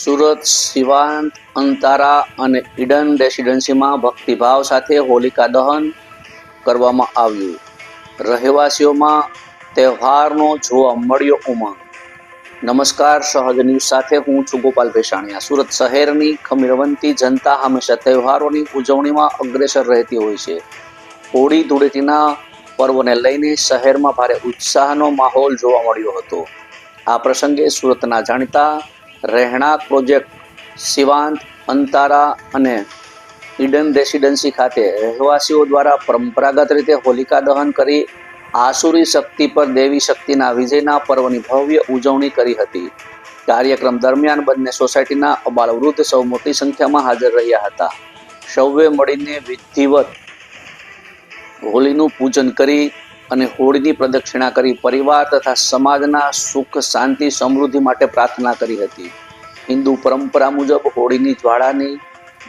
સુરત શિવાંત અંતારા અને ઈડન રેસિડેન્સીમાં ભક્તિભાવ સાથે હોલિકા દહન કરવામાં આવ્યું. રહેવાસીઓમાં તહેવારનો જોવા મળ્યો ઉમંગ. નમસ્કાર, સહજ ન્યૂઝ સાથે હું છું ગોપાલ ભેસાણીયા. સુરત શહેરની ખમીરવંતી જનતા હંમેશા તહેવારોની ઉજવણીમાં અગ્રેસર રહેતી હોય છે. હોળી ધૂળેટીના પર્વને લઈને શહેરમાં ભારે ઉત્સાહનો માહોલ જોવા મળ્યો હતો. આ પ્રસંગે સુરતના જાણીતા રહેણાંક પ્રોજેક્ટ શિવાંત અંતારા અને ઈડન રેસિડેન્સી ખાતે રહેવાસીઓ દ્વારા પરંપરાગત રીતે હોલિકા દહન કરી આસુરી શક્તિ પર દેવી શક્તિના વિજયના પર્વની ભવ્ય ઉજવણી કરી હતી. કાર્યક્રમ દરમિયાન બંને સોસાયટીના અબાલવૃદ્ધ સૌ મોટી સંખ્યામાં હાજર રહ્યા હતા. સૌએ મળીને વિધિવત હોળીનું પૂજન કરી અને હોળીની પ્રદક્ષિણા કરી પરિવાર તથા સમાજના સુખ, શાંતિ, સમૃદ્ધિ માટે પ્રાર્થના કરી હતી. હિન્દુ પરંપરા મુજબ હોળીની જ્વાળાની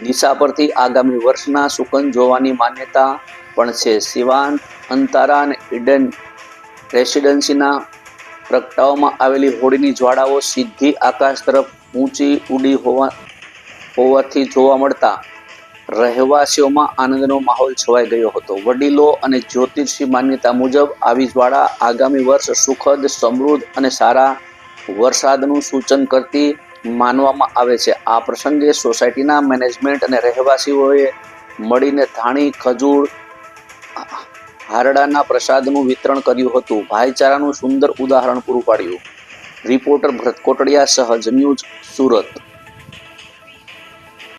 દિશા પરથી આગામી વર્ષના શુકન જોવાની માન્યતા પણ છે. શિવાંત અંતારા અને ઈડન રેસિડેન્સીના પ્રગટાવવામાં આવેલી હોળીની જ્વાળાઓ સીધી આકાશ તરફ ઊંચી ઉડી હોવાથી જોવા મળતા રહેવાસીઓમાં આનંદનો માહોલ છવાઈ ગયો હતો. વડીલો અને જ્યોતિષી માન્યતા મુજબ આવી જ્વાળા આગામી વર્ષ સુખદ, સમૃદ્ધ અને સારા વરસાદનું સૂચન કરતી માનવામાં આવે છે. આ પ્રસંગે સોસાયટીના મેનેજમેન્ટ અને રહેવાસીઓએ મળીને ધાણી, ખજૂર, હારડાના પ્રસાદનું વિતરણ કર્યું હતું. ભાઈચારાનું સુંદર ઉદાહરણ પૂરું પાડ્યું. રિપોર્ટર ભરત કોટડિયા, સહજ ન્યૂઝ, સુરત.